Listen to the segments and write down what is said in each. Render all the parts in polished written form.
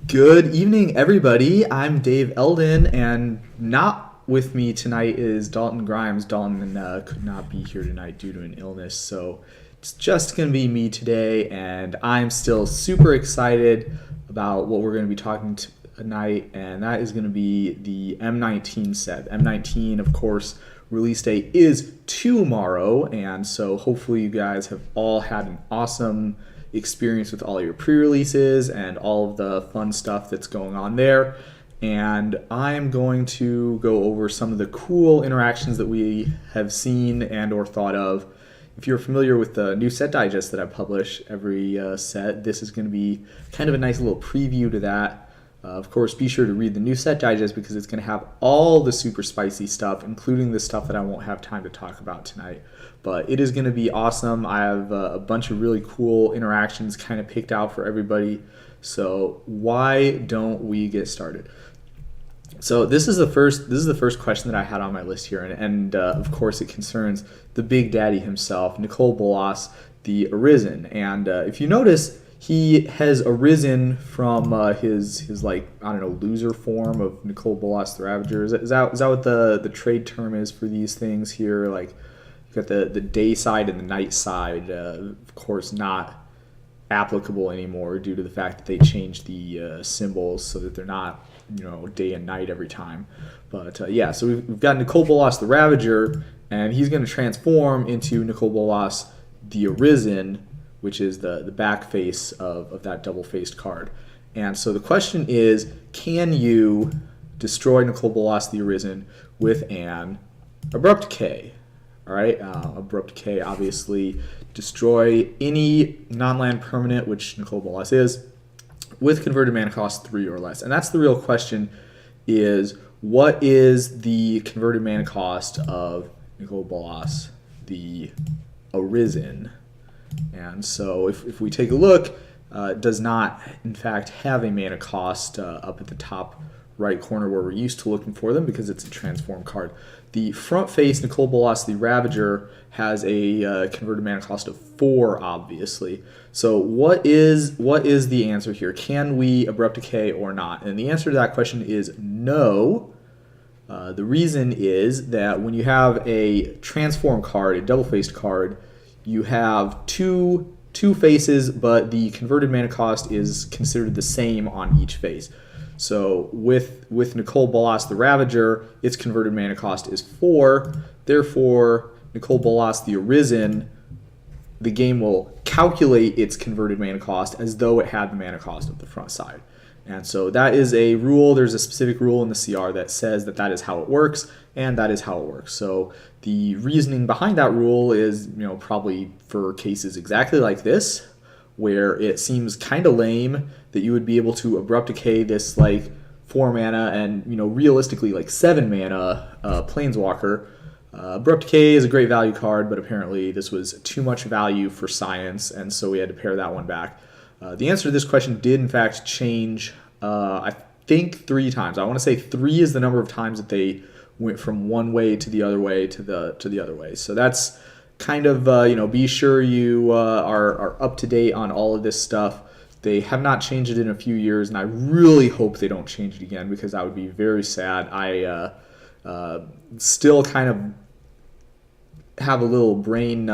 Good evening, everybody. I'm Dave Eldon, and not with me tonight is Dalton Grimes. Dalton could not be here tonight due to an illness, so it's just going to be me today, and I'm still super excited about what we're going to be talking tonight, and that is going to be the M19 set. M19, of course, release date is tomorrow, and so hopefully you guys have all had an awesome experience with all your pre-releases and all of the fun stuff that's going on there. And I'm going to go over some of the cool interactions that we have seen and or thought of. If you're familiar with the new set digest that I publish every set, this is going to be kind of a nice little preview to that. Of course, be sure to read the new set digest because it's going to have all the super spicy stuff, including the stuff that I won't have time to talk about tonight. But it is going to be awesome. I have a bunch of really cool interactions kind of picked out for everybody. So why don't we get started? So this is the first question that I had on my list here, and of course it concerns the Big Daddy himself, Nicol Bolas, the Arisen. And if you notice, he has arisen from his like, I don't know, loser form of Nicol Bolas the Ravager. Is that what the trade term is for these things here? Like, you've got the day side and the night side. Of course, not applicable anymore due to the fact that they changed the symbols so that they're not, day and night every time. But yeah, so we've got Nicol Bolas the Ravager, and he's going to transform into Nicol Bolas the Arisen, which is the back face of that double-faced card. And so the question is, can you destroy Nicol Bolas the Arisen with an Abrupt K? All right, Abrupt K, obviously, destroy any non-land permanent, which Nicol Bolas is, with converted mana cost 3 or less. And that's the real question, is what is the converted mana cost of Nicol Bolas the Arisen? And so if we take a look, it does not, in fact, have a mana cost up at the top right corner where we're used to looking for them because it's a transform card. The front face, Nicol Bolas the Ravager, has a converted mana cost of 4, obviously. So what is the answer here? Can we Abrupt Decay or not? And the answer to that question is no. The reason is that when you have a transform card, a double-faced card, you have two faces, but the converted mana cost is considered the same on each face. So with Nicol Bolas the Ravager, its converted mana cost is 4. Therefore, Nicol Bolas the Arisen, the game will calculate its converted mana cost as though it had the mana cost of the front side. And so that is a rule. There's a specific rule in the CR that says that is how it works, and that is how it works. So the reasoning behind that rule is, probably for cases exactly like this, where it seems kind of lame that you would be able to Abrupt Decay this like 4 mana and, realistically like 7 mana Planeswalker. Abrupt Decay is a great value card, but apparently this was too much value for Science, and so we had to pare that one back. The answer to this question did, in fact, change, I think, 3 times. I want to say 3 is the number of times that they went from one way to the other way to the other way. So that's kind of, be sure you are up to date on all of this stuff. They have not changed it in a few years, and I really hope they don't change it again because that would be very sad. I still kind of have a little brain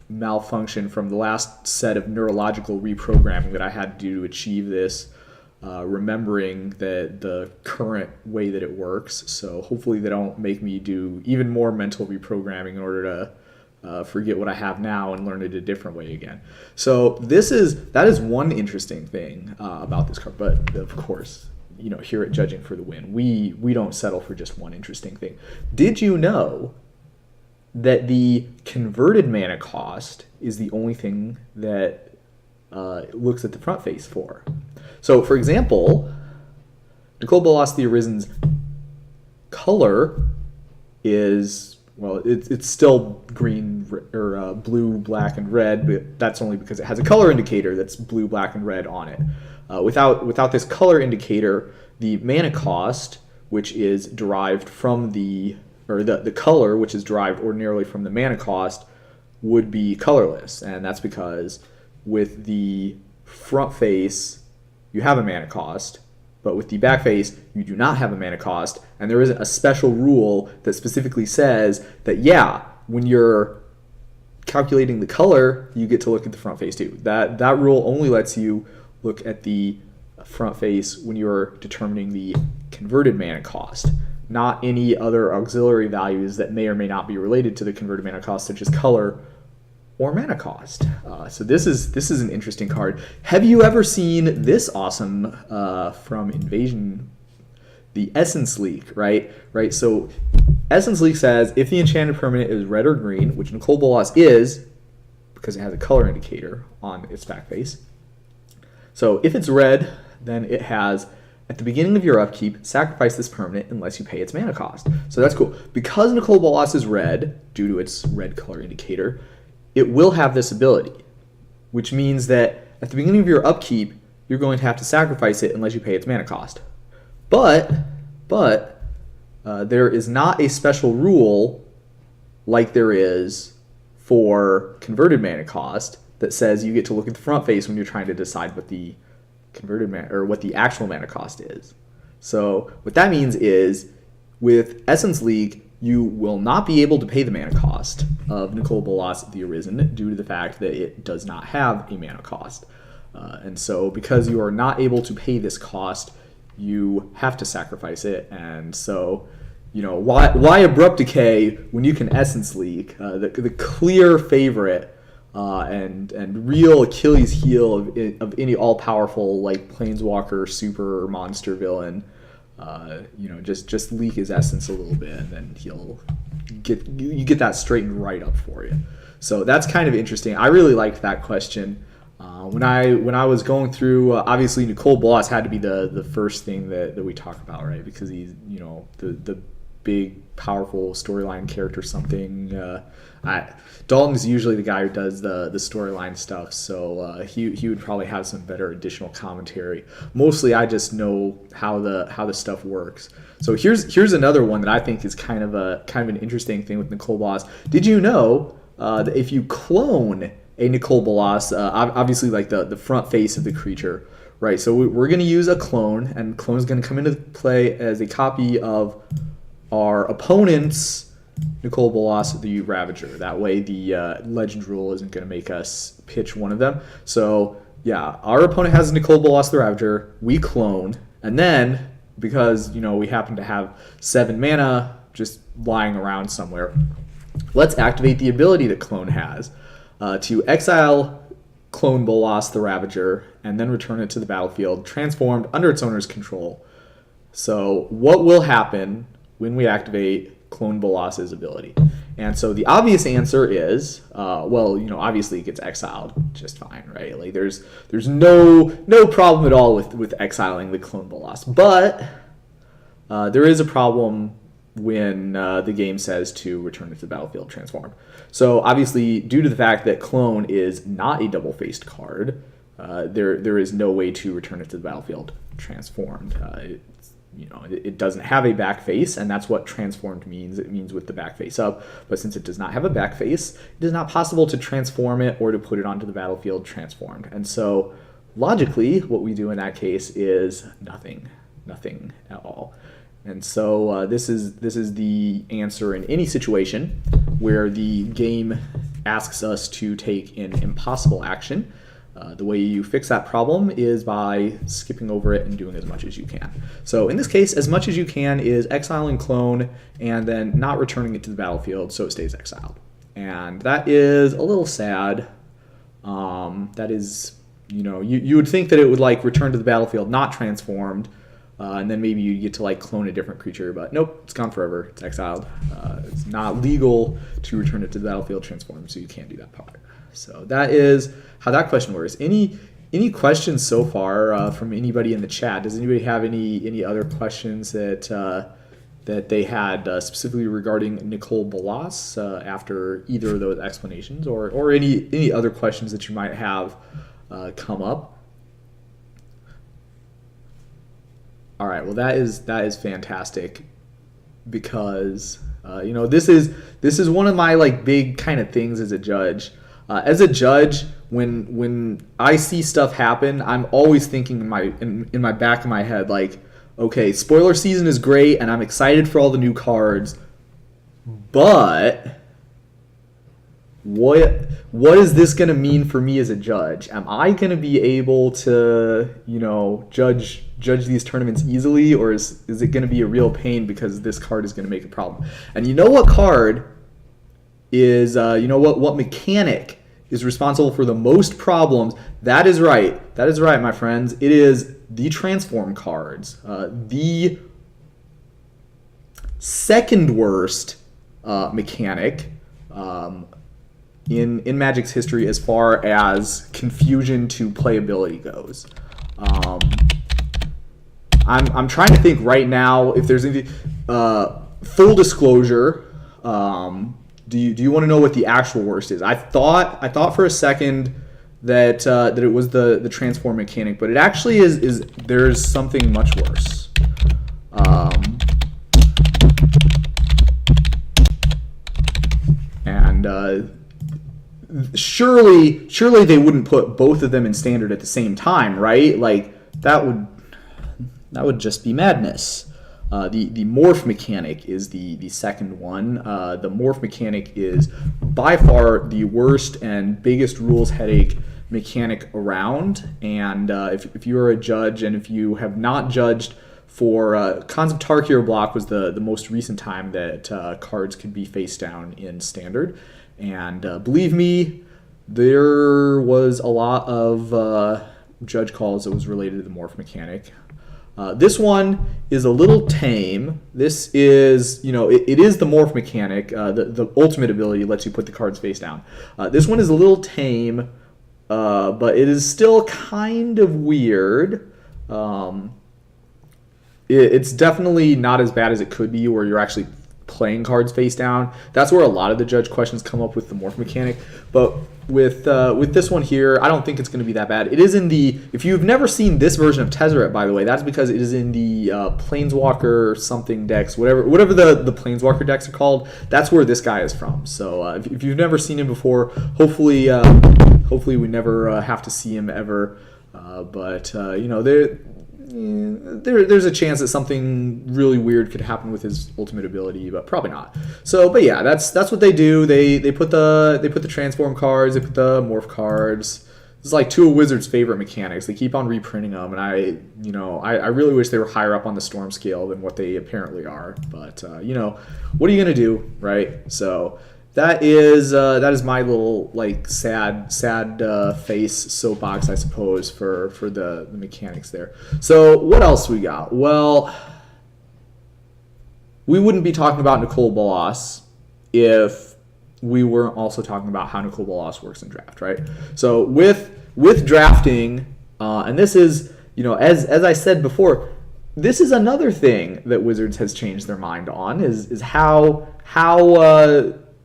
malfunction from the last set of neurological reprogramming that I had to do to achieve this, remembering that the current way that it works. So hopefully they don't make me do even more mental reprogramming in order to forget what I have now and learn it a different way again. So that is one interesting thing about this card. But of course, here at Judging for the Win, we don't settle for just one interesting thing. Did you know that the converted mana cost is the only thing that looks at the front face for? So, for example, Nicol Bolas the Arisen's color is, well, it's still green or blue, black, and red, but that's only because it has a color indicator that's blue, black, and red on it. Without this color indicator, the mana cost, which is derived from the color, which is derived ordinarily from the mana cost, would be colorless. And that's because with the front face you have a mana cost, but with the back face, you do not have a mana cost, and there isn't a special rule that specifically says that, yeah, when you're calculating the color, you get to look at the front face too. That rule only lets you look at the front face when you're determining the converted mana cost, not any other auxiliary values that may or may not be related to the converted mana cost, such as color or mana cost. So this is an interesting card. Have you ever seen this awesome from Invasion, the Essence Leak, right? So Essence Leak says if the enchanted permanent is red or green, which Nicol Bolas is, because it has a color indicator on its back face. So if it's red, then it has, at the beginning of your upkeep, sacrifice this permanent unless you pay its mana cost. So that's cool. Because Nicol Bolas is red, due to its red color indicator, it will have this ability, which means that at the beginning of your upkeep, you're going to have to sacrifice it unless you pay its mana cost. But there is not a special rule like there is for converted mana cost that says you get to look at the front face when you're trying to decide what the converted mana or what the actual mana cost is. So what that means is with Essence League, you will not be able to pay the mana cost of Nicol Bolas the Arisen due to the fact that it does not have a mana cost. And so because you are not able to pay this cost, you have to sacrifice it. And so, why Abrupt Decay when you can Essence Leak? The clear favorite and real Achilles heel of any all-powerful like Planeswalker super or monster villain. Just leak his essence a little bit, and then you get that straightened right up for you. So that's kind of interesting. I really liked that question. When I was going through, obviously Nicol Bolas had to be the first thing that we talk about, right? Because he's the big powerful storyline character. Dalton's usually the guy who does the storyline stuff, so he would probably have some better additional commentary. Mostly, I just know how the stuff works. So here's another one that I think is kind of an interesting thing with Nicol Bolas. Did you know that if you clone a Nicol Bolas, obviously like the front face of the creature, right? So we're going to use a clone, and clone is going to come into play as a copy of our opponent's Nicol Bolas the Ravager. That way the legend rule isn't going to make us pitch one of them. So yeah, our opponent has Nicol Bolas the Ravager, we clone, and then because we happen to have 7 mana just lying around somewhere, let's activate the ability that clone has to exile clone Bolas the Ravager and then return it to the battlefield transformed under its owner's control. So what will happen when we activate clone Bolas's ability? And so the obvious answer is, obviously it gets exiled just fine, right? Like there's no problem at all with exiling the clone Bolas, but there is a problem when the game says to return it to the battlefield transformed. So obviously, due to the fact that clone is not a double-faced card, there is no way to return it to the battlefield transformed. It doesn't have a back face, and that's what transformed means. It means with the back face up. But since it does not have a back face, it is not possible to transform it or to put it onto the battlefield transformed. And so logically, what we do in that case is nothing at all. And so this is the answer in any situation where the game asks us to take an impossible action. The way you fix that problem is by skipping over it and doing as much as you can. So in this case, as much as you can is exiling clone and then not returning it to the battlefield so it stays exiled. And that is a little sad. That is, you would think that it would return to the battlefield not transformed, and then maybe you get to clone a different creature, but nope, it's gone forever. It's exiled. It's not legal to return it to the battlefield transformed, so you can't do that part. So that is how that question works. Any questions so far from anybody in the chat? Does anybody have any other questions that they had specifically regarding Nicol Bolas after either of those explanations, or any other questions that you might have come up? All right, well that is fantastic, because this is one of my big kind of things as a judge. As a judge, when I see stuff happen, I'm always thinking in my back of my head, like, okay, spoiler season is great, and I'm excited for all the new cards, but what is this going to mean for me as a judge? Am I going to be able to, judge these tournaments easily, or is it going to be a real pain because this card is going to make a problem? And you know what card is, what mechanic is responsible for the most problems? That is right, my friends. It is the transform cards. The second worst mechanic in Magic's history as far as confusion to playability goes. I'm trying to think right now if there's any full disclosure. Do you want to know what the actual worst is? I thought for a second that it was the transform mechanic, but it actually is there's something much worse. Surely they wouldn't put both of them in standard at the same time, right? Like that would just be madness. The morph mechanic is the second one. The morph mechanic is by far the worst and biggest rules headache mechanic around. And if you are a judge and if you have not judged for Khans of Tarkir block was the most recent time that cards could be face down in standard. And believe me, there was a lot of judge calls that was related to the morph mechanic. This one is a little tame. This is, it is the morph mechanic. The ultimate ability lets you put the cards face down. This one is a little tame, but it is still kind of weird. It's definitely not as bad as it could be where you're actually playing cards face down. That's where a lot of the judge questions come up with the morph mechanic. But with this one here, I don't think it's going to be that bad. It is in the, if you've never seen this version of Tezzeret, by the way, that's because it is in the Planeswalker something decks, whatever the Planeswalker decks are called. That's where this guy is from. So if you've never seen him before, hopefully we never have to see him ever. There's a chance that something really weird could happen with his ultimate ability, but probably not. So, but yeah, that's what they do. They put the transform cards, they put the morph cards. This is like two of Wizards' favorite mechanics. They keep on reprinting them, and I really wish they were higher up on the storm scale than what they apparently are. But what are you gonna do, right? So that is my little like sad face soapbox, I suppose, for the mechanics there. So what else we got? Well, we wouldn't be talking about Nicole Bolas if we weren't also talking about how Nicole Bolas works in draft, right? So with drafting, and this is, as I said before, this is another thing that Wizards has changed their mind on is how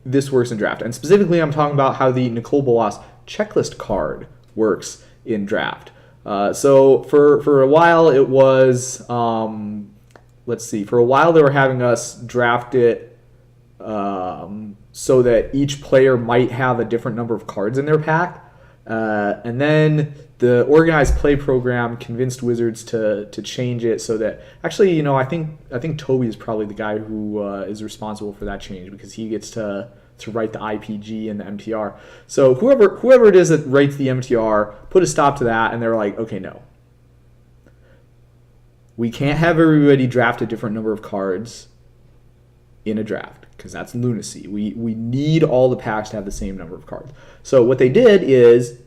this works in draft. And specifically, I'm talking about how the Nicole Bolas checklist card works in draft. So for a while, it was, for a while they were having us draft it so that each player might have a different number of cards in their pack. And then the organized play program convinced Wizards to change it so that actually, I think Toby is probably the guy who is responsible for that change because he gets to write the IPG and the MTR. So whoever it is that writes the MTR put a stop to that, and they were like, okay, no, we can't have everybody draft a different number of cards in a draft because that's lunacy. We need all the packs to have the same number of cards. So what they did is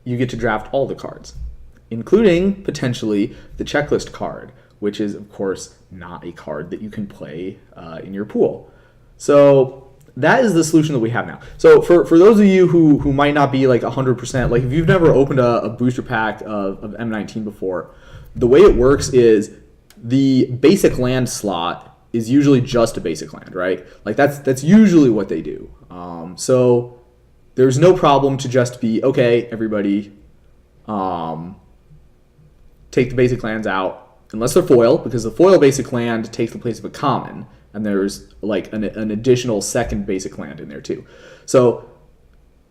you get to draft all the cards, including potentially the checklist card, which is, of course, not a card that you can play in your pool. So that is the solution that we have now. So for those of you who might not be like 100%, like if you've never opened a booster pack of M19 before, the way it works is the basic land slot is usually just a basic land, right? Like that's usually what they do. So there's no problem to just be, okay, everybody, take the basic lands out, unless they're foil, because the foil basic land takes the place of a common, and there's like an additional second basic land in there too. So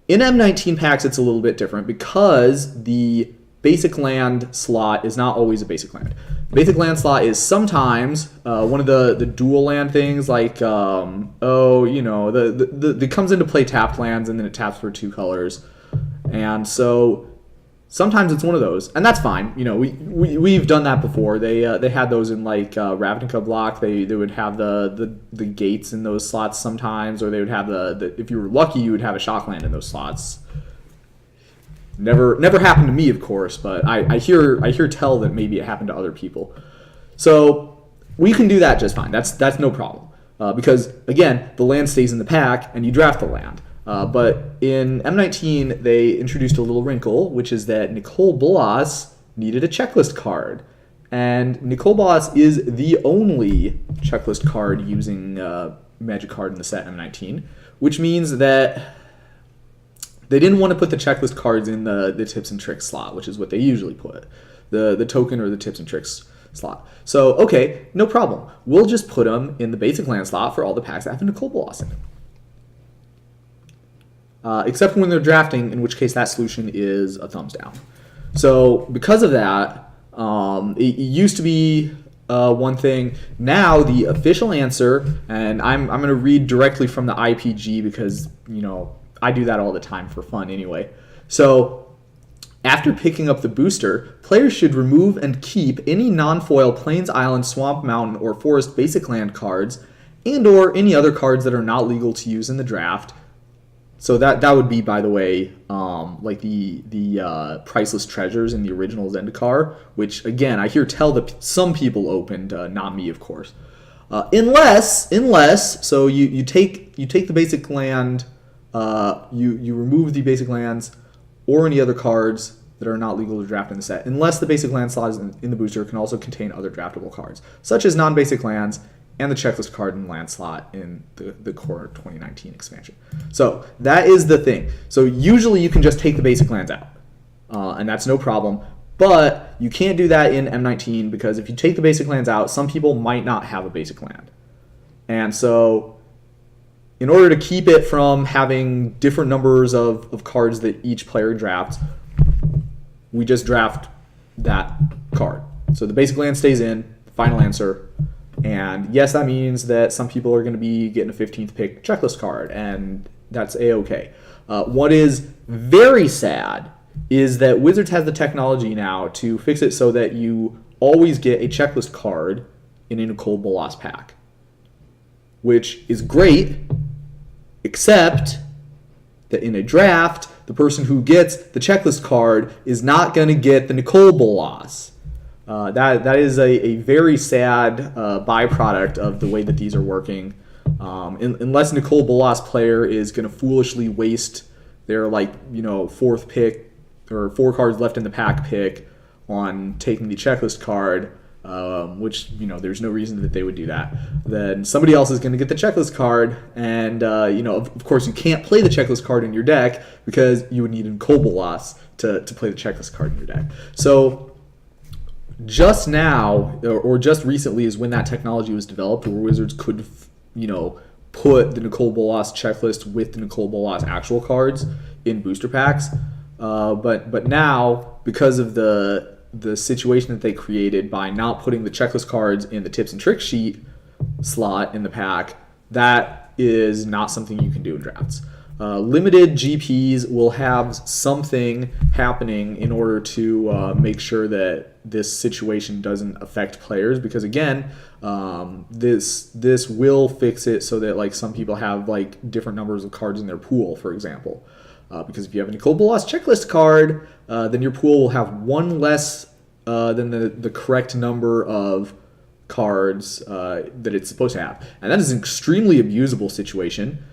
in M19 packs, it's a little bit different because the basic land slot is not always a basic land. Basic land slot is sometimes one of the dual land things, like the comes into play tapped lands and then it taps for 2 colors, and so sometimes it's one of those, and that's fine. We've done that before. They had those in like Ravnica block. They would have the gates in those slots sometimes, or they would have the if you were lucky, you would have a shock land in those slots. Never happened to me, of course, but I hear tell that maybe it happened to other people. So we can do that just fine. That's no problem because again, the land stays in the pack and you draft the land. But in M19, they introduced a little wrinkle, which is that Nicol Bolas needed a checklist card, and Nicol Bolas is the only checklist card using Magic card in the set M19, which means that they didn't want to put the checklist cards in the tips and tricks slot, which is what they usually put, the token or the tips and tricks slot. So, okay, no problem. We'll just put them in the basic land slot for all the packs that have a Nicol Bolas in it. Except when they're drafting, in which case that solution is a thumbs down. So, because of that, it used to be one thing. Now, the official answer, and I'm going to read directly from the IPG because, I do that all the time for fun anyway. So, after picking up the booster, players should remove and keep any non-foil Plains, Island, Swamp, Mountain, or Forest basic land cards and or any other cards that are not legal to use in the draft. So that would be, by the way, like the priceless treasures in the original Zendikar, which, again, I hear tell that some people opened, not me, of course. Unless, so you take the basic land, you remove the basic lands or any other cards that are not legal to draft in the set, unless the basic land slot in the booster can also contain other draftable cards, such as non-basic lands and the checklist card and land slot in the core 2019 expansion. So that is the thing. So usually you can just take the basic lands out, and that's no problem. But you can't do that in M19 because if you take the basic lands out, some people might not have a basic land. And so in order to keep it from having different numbers of cards that each player drafts, we just draft that card. So the basic land stays in, final answer. And yes, that means that some people are going to be getting a 15th pick checklist card, and that's A-okay. What is very sad is that Wizards has the technology now to fix it so that you always get a checklist card in a Nicol Bolas pack, which is great, except that in a draft, the person who gets the checklist card is not going to get the Nicol Bolas. That is a very sad byproduct of the way that these are working. Unless Nicol Bolas player is going to foolishly waste their 4th pick or 4 cards left in the pack pick on taking the checklist card, which there's no reason that they would do that, then somebody else is going to get the checklist card, and of course you can't play the checklist card in your deck because you would need a Nicol Bolas to play the checklist card in your deck. So just now, or just recently, is when that technology was developed, where Wizards could, put the Nicol Bolas checklist with the Nicol Bolas actual cards in booster packs. But now, because of the situation that they created by not putting the checklist cards in the tips and tricks sheet slot in the pack, that is not something you can do in drafts. Limited GPs will have something happening in order to make sure that this situation doesn't affect players, because again, this will fix it so that some people have different numbers of cards in their pool, for example. Because if you have a Nicol Bolas checklist card, then your pool will have one less than the correct number of cards that it's supposed to have. And that is an extremely abusable situation,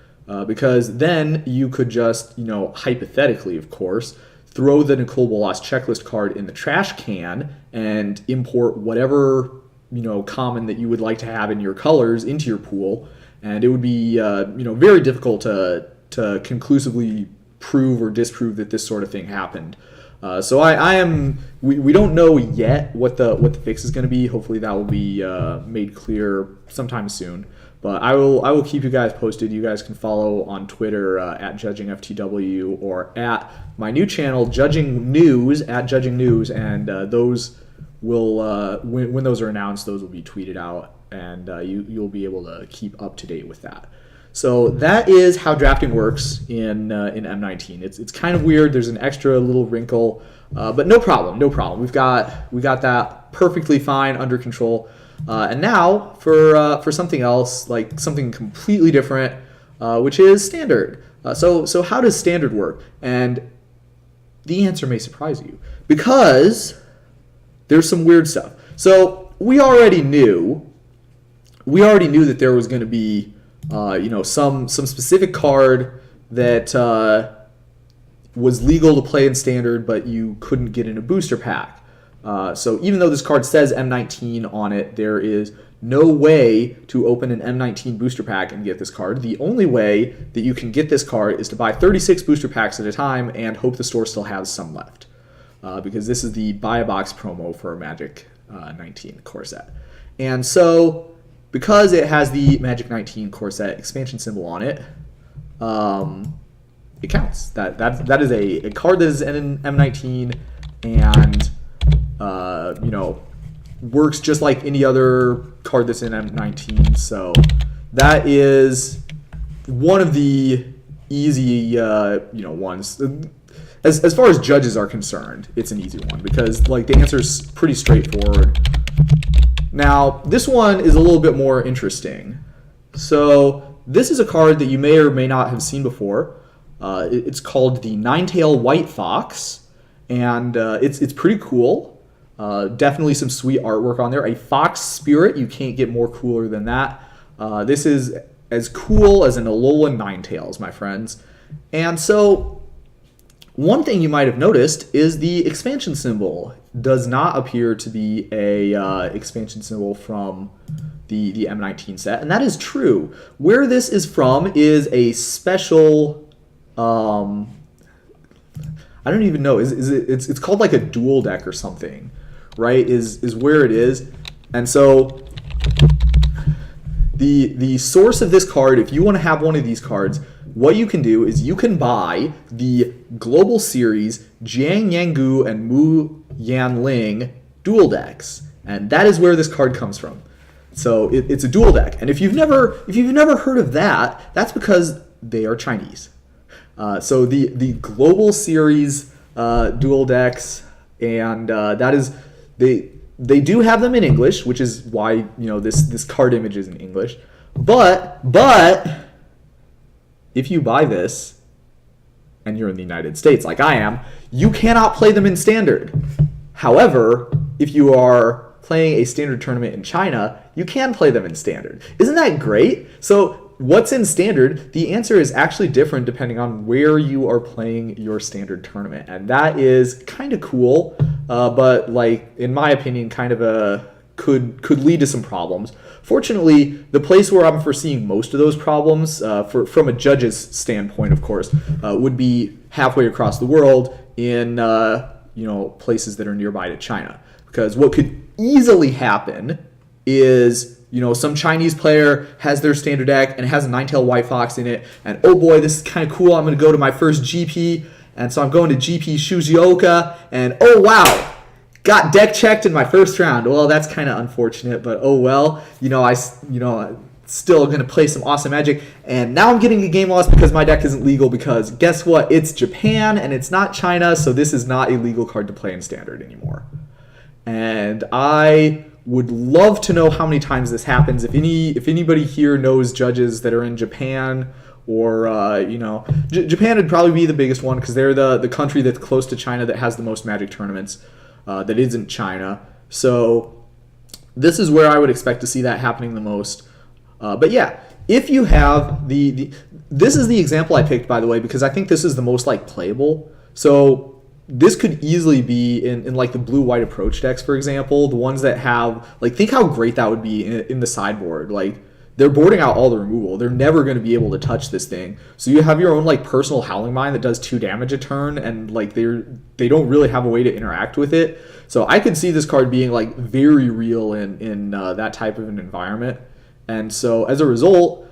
because then you could just, hypothetically, of course, throw the Nicol Bolas checklist card in the trash can and import whatever, common that you would like to have in your colors into your pool. And it would be, very difficult to conclusively prove or disprove that this sort of thing happened. So we don't know yet what the fix is going to be. Hopefully that will be made clear sometime soon. But I will keep you guys posted. You guys can follow on Twitter at JudgingFTW or at my new channel Judging News at Judging News, and those will when those are announced, those will be tweeted out, and you'll be able to keep up to date with that. So that is how drafting works in M19. It's kind of weird. There's an extra little wrinkle, but no problem. We got that perfectly fine under control. And now for something else, like something completely different, which is standard. So how does standard work? And the answer may surprise you, because there's some weird stuff. So we already knew that there was going to be some specific card that was legal to play in standard, but you couldn't get in a booster pack. So even though this card says M19 on it, there is no way to open an M19 booster pack and get this card. The only way that you can get this card is to buy 36 booster packs at a time and hope the store still has some left. Because this is the buy a box promo for Magic 19 core set. And so, because it has the Magic 19 core set expansion symbol on it, it counts. That is a card that is in M19 and works just like any other card that's in M19. So that is one of the easy ones. As far as judges are concerned, it's an easy one because like the answer is pretty straightforward. Now, this one is a little bit more interesting. So this is a card that you may or may not have seen before. It's called the Ninetail White Fox, and it's pretty cool. Definitely some sweet artwork on there. A fox spirit, you can't get more cooler than that. This is as cool as an Alolan Ninetales, my friends. And so one thing you might have noticed is the expansion symbol does not appear to be a expansion symbol from the M19 set, and that is true. Where this is from is a special, I don't even know. It's called like a dual deck or something, right? Is where it is, and so the source of this card, if you want to have one of these cards, what you can do is you can buy the Global Series Jiang Yangu and Mu Yanling dual decks, and that is where this card comes from. So it's a dual deck, and if you've never heard of that, that's because they are Chinese. So the Global Series dual decks, and that is they do have them in English, which is why this card image is in English, but if you buy this and you're in the United States like I am, you cannot play them in standard. However, if you are playing a standard tournament in China, you can play them in standard. Isn't that great? So what's in standard? The answer is actually different depending on where you are playing your standard tournament. And that is kind of cool, but like in my opinion, kind of could lead to some problems. Fortunately, the place where I'm foreseeing most of those problems, from a judge's standpoint, of course, would be halfway across the world in places that are nearby to China. Because what could easily happen is some Chinese player has their standard deck and has a Ninetail White Fox in it, and oh boy, this is kind of cool. I'm going to go to my first GP, and so I'm going to GP Shuzioka, and oh wow, got deck checked in my first round. Well, that's kind of unfortunate, but oh well. Still going to play some awesome Magic, and now I'm getting a game loss because my deck isn't legal, because guess what? It's Japan and it's not China, so this is not a legal card to play in standard anymore. And I would love to know how many times this happens. If anybody here knows judges that are in Japan, or Japan would probably be the biggest one because they're the country that's close to China that has the most Magic tournaments. That isn't China. So this is where I would expect to see that happening the most. But yeah, if you have this is the example I picked, by the way, because I think this is the most like playable. So this could easily be in like the blue-white approach decks, for example, the ones that have like, think how great that would be in the sideboard. Like, they're boarding out all the removal. They're never going to be able to touch this thing. So you have your own like personal Howling Mine that does 2 damage a turn, and like they don't really have a way to interact with it. So I could see this card being like very real in that type of an environment. And so as a result,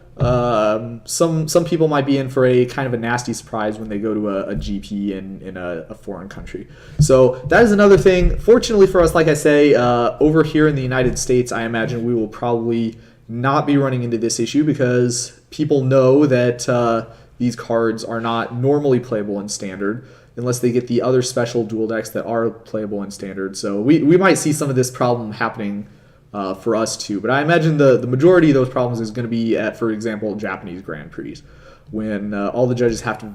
some people might be in for a kind of a nasty surprise when they go to a GP in a foreign country. So that is another thing. Fortunately for us, like I say, over here in the United States, I imagine we will probably not be running into this issue because people know that these cards are not normally playable in Standard unless they get the other special dual decks that are playable in Standard. So we might see some of this problem happening for us too. But I imagine the majority of those problems is going to be at, for example, Japanese Grand Prix, when all the judges have to,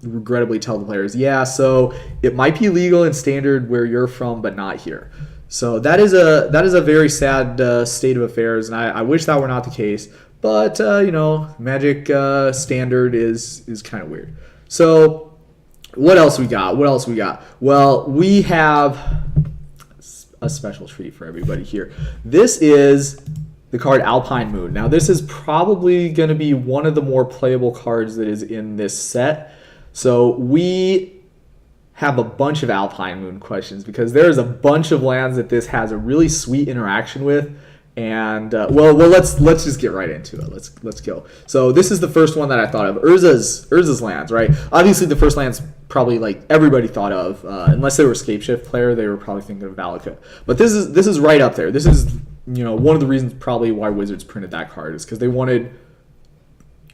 regrettably tell the players, yeah, so it might be legal in Standard where you're from, but not here. So that is a very sad state of affairs, and I wish that were not the case. But Magic Standard is kind of weird. So what else we got? Well, we have a special treat for everybody here. This is the card Alpine Moon. Now, this is probably going to be one of the more playable cards that is in this set. So we have a bunch of Alpine Moon questions because there's a bunch of lands that this has a really sweet interaction with. And let's just get right into it. Let's go. So this is the first one that I thought of. Urza's lands, right? Obviously, the first lands probably like everybody thought of, unless they were Scapeshift player, they were probably thinking of Valakut. But this is right up there. This is one of the reasons probably why Wizards printed that card is because they wanted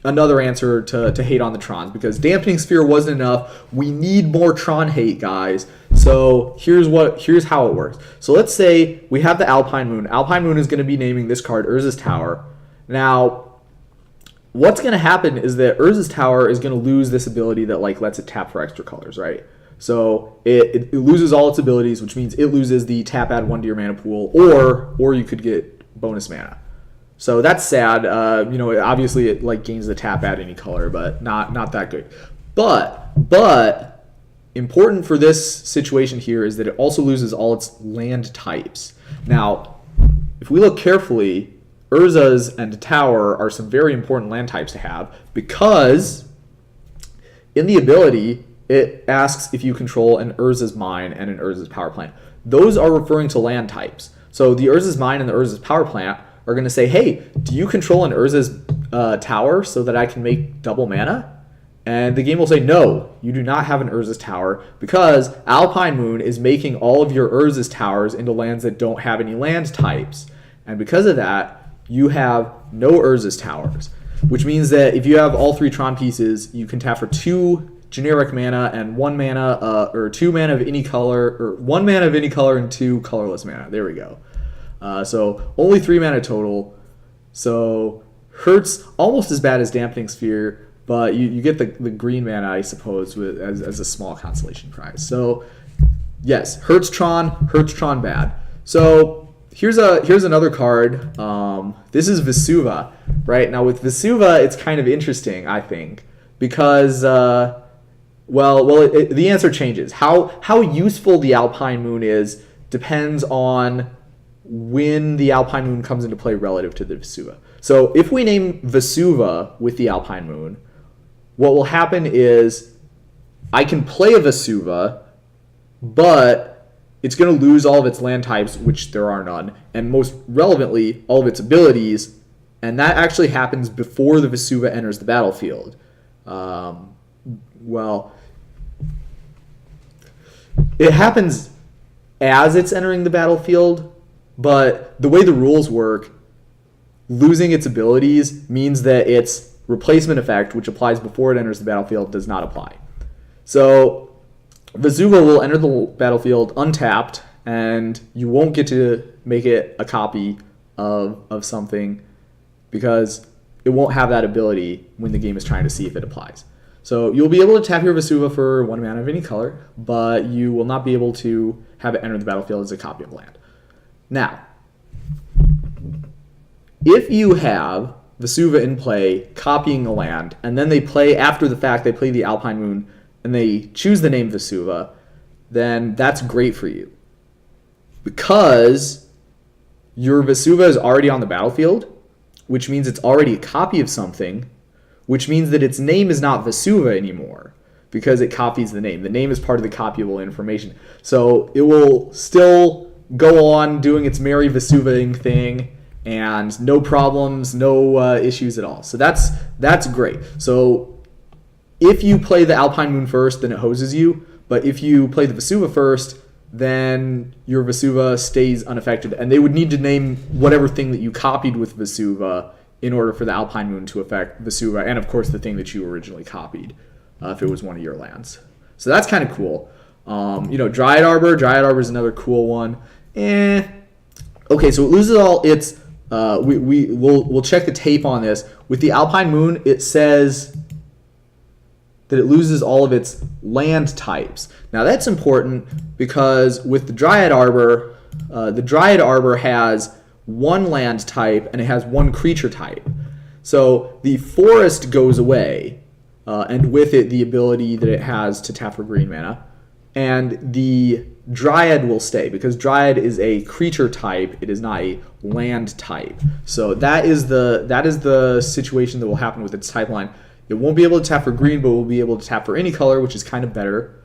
another answer to hate on the Trons, because Dampening Sphere wasn't enough. We need more Tron hate, guys. So here's how it works. So let's say we have the Alpine Moon. Alpine Moon is going to be naming this card Urza's Tower. Now, what's going to happen is that Urza's Tower is going to lose this ability that lets it tap for extra colors, right? So it loses all its abilities, which means it loses the tap add 1 to your mana pool, or you could get bonus mana. So that's sad. Obviously it gains the tap add any color, but not that good. But important for this situation here is that it also loses all its land types. Now, if we look carefully, Urza's and Tower are some very important land types to have, because in the ability, it asks if you control an Urza's Mine and an Urza's Power Plant. Those are referring to land types. So the Urza's Mine and the Urza's Power Plant are going to say, hey, do you control an Urza's Tower so that I can make double mana? And the game will say, no, you do not have an Urza's Tower, because Alpine Moon is making all of your Urza's Towers into lands that don't have any land types. And because of that, you have no Urza's Towers, which means that if you have all 3 Tron pieces, you can tap for 2 generic mana and 1 mana, or 2 mana of any color, or 1 mana of any color and 2 colorless mana. There we go. So only 3 mana total. So hurts almost as bad as Dampening Sphere, but you get the green mana, I suppose, as a small consolation prize. So yes, hurts Tron bad. So here's another card. This is Vesuva, right? Now with Vesuva, it's kind of interesting, I think, because the answer changes. How useful the Alpine Moon is depends on when the Alpine Moon comes into play relative to the Vesuva. So if we name Vesuva with the Alpine Moon, what will happen is I can play a Vesuva, but it's going to lose all of its land types, which there are none, and most relevantly, all of its abilities, and that actually happens before the Vesuva enters the battlefield. It happens as it's entering the battlefield, but the way the rules work, losing its abilities means that its replacement effect, which applies before it enters the battlefield, does not apply. So Vesuva will enter the battlefield untapped, and you won't get to make it a copy of something because it won't have that ability when the game is trying to see if it applies. So you'll be able to tap your Vesuva for 1 mana of any color, but you will not be able to have it enter the battlefield as a copy of land. Now, if you have Vesuva in play copying a land, and then they play, after the fact, they play the Alpine Moon, and they choose the name Vesuva, then that's great for you. Because your Vesuva is already on the battlefield, which means it's already a copy of something, which means that its name is not Vesuva anymore, because it copies the name. The name is part of the copyable information. So it will still go on doing its merry Vesuva-ing thing, and no problems, no issues at all. So that's great. So if you play the Alpine Moon first, then it hoses you. But if you play the Vesuva first, then your Vesuva stays unaffected. And they would need to name whatever thing that you copied with Vesuva in order for the Alpine Moon to affect Vesuva, and of course the thing that you originally copied, if it was one of your lands. So that's kind of cool. Dryad Arbor. Dryad Arbor is another cool one. Okay, so it loses all its. We'll check the tape on this. With the Alpine Moon, it says that it loses all of its land types. Now that's important because with the Dryad Arbor has one land type and it has one creature type. So the forest goes away, and with it the ability that it has to tap for green mana, and the Dryad will stay because Dryad is a creature type. It is not a land type. So that is the situation that will happen with its type line. It won't be able to tap for green, but will be able to tap for any color, which is kind of better.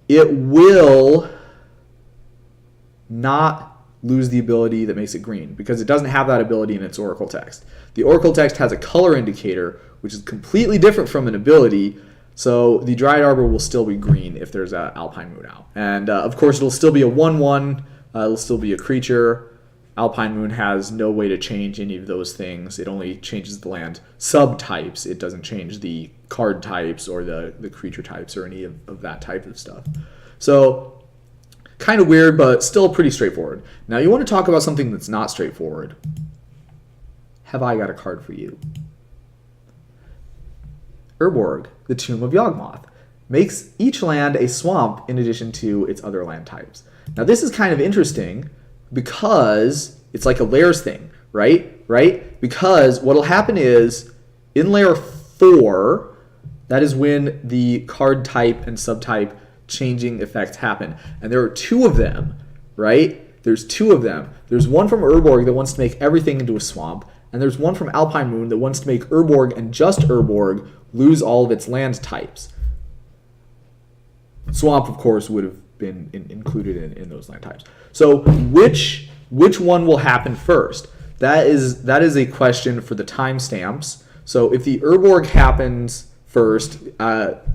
It will not lose the ability that makes it green because it doesn't have that ability in its Oracle text. The Oracle text has a color indicator, which is completely different from an ability. So the Dryad Arbor will still be green if there's an Alpine Moon out. And of course, it'll still be a 1/1. It'll still be a creature. Alpine Moon has no way to change any of those things. It only changes the land subtypes. It doesn't change the card types or the creature types or any of that type of stuff. So kind of weird, but still pretty straightforward. Now you want to talk about something that's not straightforward. Have I got a card for you? Urborg, the Tomb of Yawgmoth, makes each land a swamp in addition to its other land types. Now this is kind of interesting because it's like a layers thing, right? Because what'll happen is in layer 4, that is when the card type and subtype changing effects happen. And there are 2 of them, right? There's 2 of them. There's one from Urborg that wants to make everything into a swamp, and there's one from Alpine Moon that wants to make Urborg and just Urborg lose all of its land types. Swamp, of course, would have been included in those land types. So which one will happen first? That is a question for the timestamps. So if the Urborg happens first,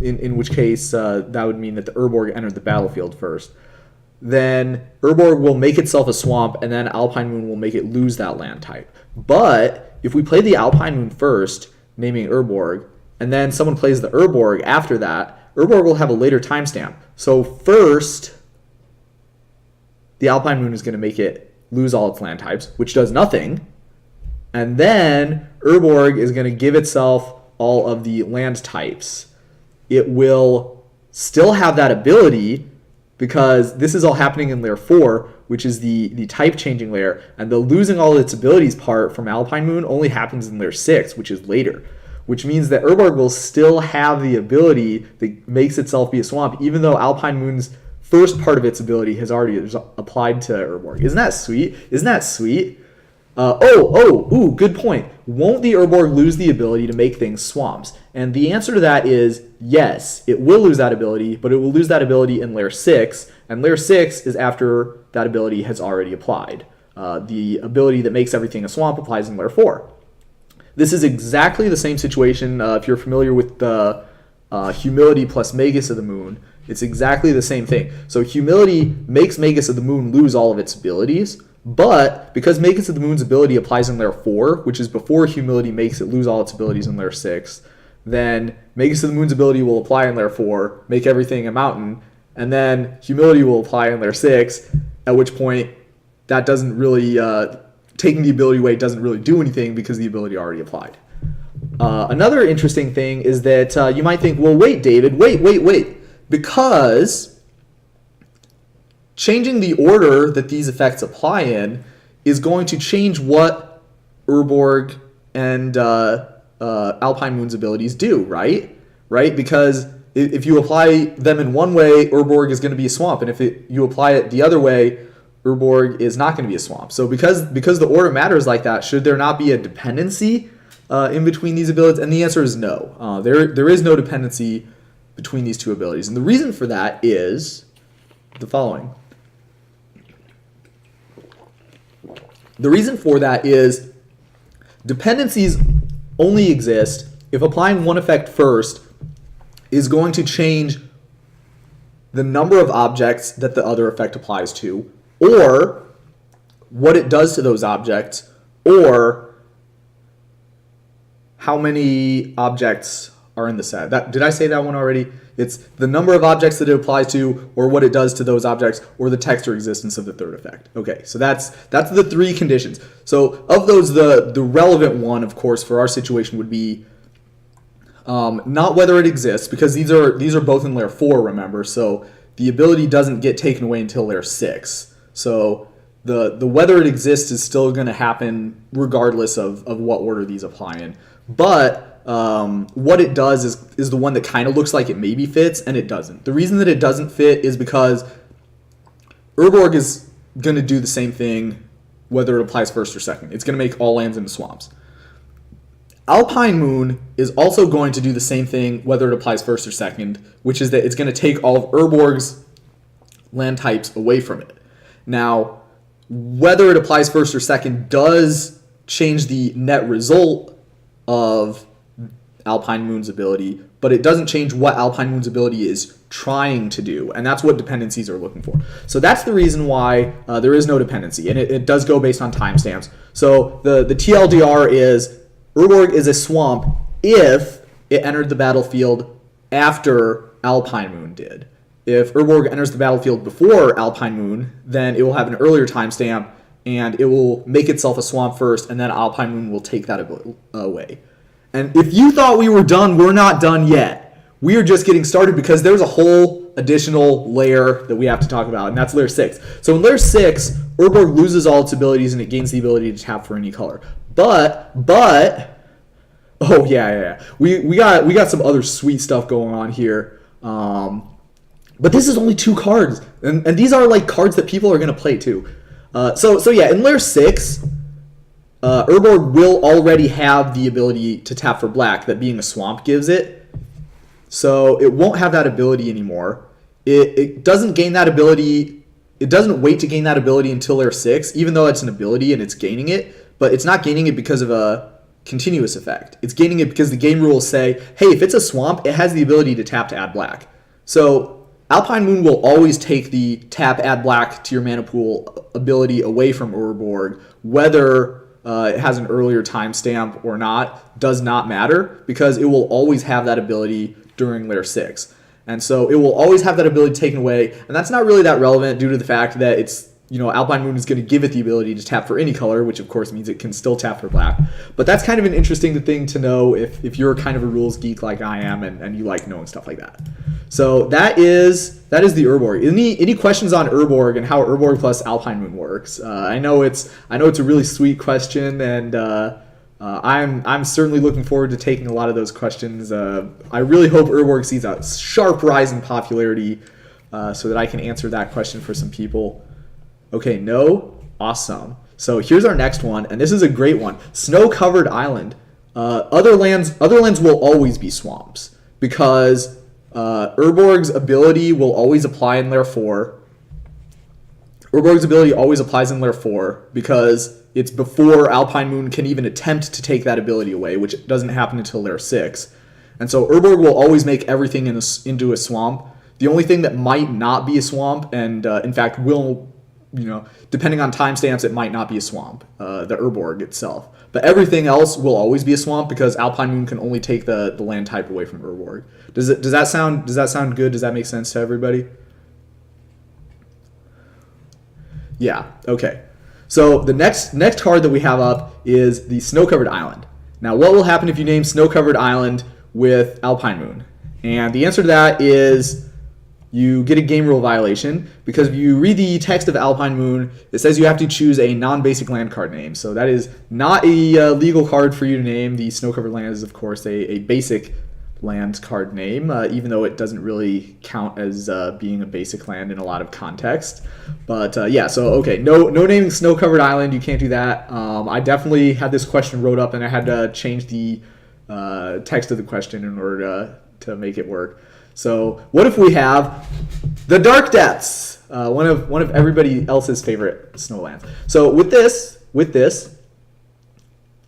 in which case that would mean that the Urborg entered the battlefield first, then Urborg will make itself a swamp, and then Alpine Moon will make it lose that land type. But if we play the Alpine Moon first, naming Urborg, and then someone plays the Urborg after that, Urborg will have a later timestamp. So first, the Alpine Moon is going to make it lose all its land types, which does nothing. And then Urborg is going to give itself all of the land types. It will still have that ability because this is all happening in layer 4, which is the type changing layer. And the losing all its abilities part from Alpine Moon only happens in layer 6, which is later. Which means that Urborg will still have the ability that makes itself be a swamp, even though Alpine Moon's first part of its ability has already applied to Urborg. Isn't that sweet? Good point. Won't the Urborg lose the ability to make things swamps? And the answer to that is yes, it will lose that ability, but it will lose that ability in layer 6, and layer 6 is after that ability has already applied. The ability that makes everything a swamp applies in layer 4. This is exactly the same situation if you're familiar with the Humility plus Magus of the Moon. It's exactly the same thing. So Humility makes Magus of the Moon lose all of its abilities, but because Magus of the Moon's ability applies in layer 4, which is before Humility makes it lose all its abilities in layer 6, then Magus of the Moon's ability will apply in layer 4, make everything a mountain, and then Humility will apply in layer 6, at which point that doesn't really... taking the ability away doesn't really do anything because the ability already applied. Another interesting thing is that you might think, well, wait, David, wait. Because changing the order that these effects apply in is going to change what Urborg and Alpine Moon's abilities do, right? Because if you apply them in one way, Urborg is going to be a swamp. And if you apply it the other way, Urborg is not going to be a swamp. So because the order matters like that, should there not be a dependency in between these abilities? And the answer is no. There is no dependency between these two abilities. And the reason for that is the following. The reason for that is dependencies only exist if applying one effect first is going to change the number of objects that the other effect applies to, or what it does to those objects, or how many objects are in the set. Did I say that one already? It's the number of objects that it applies to, or what it does to those objects, or the text or existence of the third effect. Okay, so that's the three conditions. So of those, the relevant one, of course, for our situation would be not whether it exists, because these are both in layer 4, remember, so the ability doesn't get taken away until layer 6. So the whether it exists is still going to happen regardless of what order these apply in. But what it does is the one that kind of looks like it maybe fits, and it doesn't. The reason that it doesn't fit is because Urborg is going to do the same thing whether it applies first or second. It's going to make all lands into swamps. Alpine Moon is also going to do the same thing whether it applies first or second, which is that it's going to take all of Urborg's land types away from it. Now, whether it applies first or second does change the net result of Alpine Moon's ability, but it doesn't change what Alpine Moon's ability is trying to do, and that's what dependencies are looking for. So that's the reason why there is no dependency, and it does go based on timestamps. So the TLDR is Urborg is a swamp if it entered the battlefield after Alpine Moon did. If Urborg enters the battlefield before Alpine Moon, then it will have an earlier timestamp, and it will make itself a swamp first, and then Alpine Moon will take that away. And if you thought we were done, we're not done yet. We are just getting started because there's a whole additional layer that we have to talk about, and that's layer 6. So in layer 6, Urborg loses all its abilities and it gains the ability to tap for any color. But oh yeah. We got some other sweet stuff going on here. But this is only 2 cards, and these are like cards that people are gonna play too. So yeah, in layer 6, Urborg will already have the ability to tap for black that being a swamp gives it. So it won't have that ability anymore. It doesn't gain that ability. It doesn't wait to gain that ability until layer 6, even though it's an ability and it's gaining it. But it's not gaining it because of a continuous effect. It's gaining it because the game rules say, hey, if it's a swamp, it has the ability to tap to add black. So Alpine Moon will always take the tap add black to your mana pool ability away from Urborg, whether it has an earlier timestamp or not, does not matter, because it will always have that ability during layer 6. And so it will always have that ability taken away, and that's not really that relevant due to the fact that it's, Alpine Moon is going to give it the ability to tap for any color, which of course means it can still tap for black. But that's kind of an interesting thing to know if you're kind of a rules geek like I am and you like knowing stuff like that. So that is the Urborg. Any questions on Urborg and how Urborg plus Alpine Moon works? I know it's a really sweet question, and I'm certainly looking forward to taking a lot of those questions. I really hope Urborg sees a sharp rise in popularity so that I can answer that question for some people. Okay, no? Awesome. So here's our next one, and this is a great one. Snow-covered island. Other lands will always be swamps, because Urborg's ability will always apply in layer 4. Urborg's ability always applies in layer 4 because it's before Alpine Moon can even attempt to take that ability away, which doesn't happen until layer 6. And so Urborg will always make everything into a swamp. The only thing that might not be a swamp, and in fact will, depending on timestamps, it might not be a swamp, the Urborg itself. But everything else will always be a swamp because Alpine Moon can only take the land type away from Urborg. Does that sound good? Does that make sense to everybody? Yeah, okay. So the next card that we have up is the Snow-Covered Island. Now, what will happen if you name Snow-Covered Island with Alpine Moon? And the answer to that is you get a game rule violation, because if you read the text of Alpine Moon, it says you have to choose a non-basic land card name. So that is not a legal card for you to name. The Snow-Covered Land is, of course, a basic land card name, even though it doesn't really count as being a basic land in a lot of context. But yeah, so okay, no naming Snow-Covered Island, you can't do that. I definitely had this question wrote up, and I had to change the text of the question in order to make it work. So what if we have the Dark Depths, one of everybody else's favorite snowlands. So with this,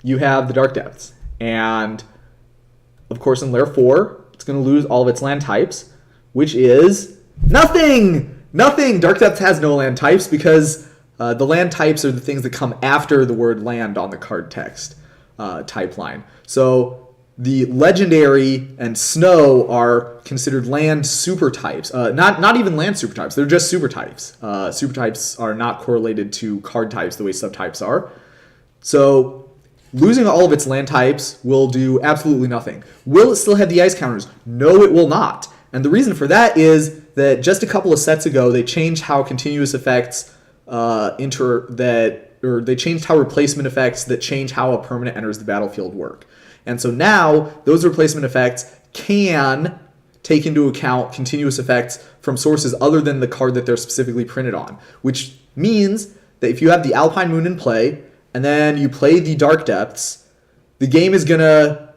you have the Dark Depths. And, of course, in Layer 4, it's going to lose all of its land types, which is nothing! Nothing! Dark Depths has no land types because the land types are the things that come after the word land on the card text type line. So the legendary and snow are considered land super types. Not even land super types. They're just super types. Super types are not correlated to card types the way subtypes are. So losing all of its land types will do absolutely nothing. Will it still have the ice counters? No, it will not. And the reason for that is that just a couple of sets ago, they changed how continuous effects they changed how replacement effects that change how a permanent enters the battlefield work. And so now those replacement effects can take into account continuous effects from sources other than the card that they're specifically printed on, which means that if you have the Alpine Moon in play and then you play the Dark Depths, the game is going to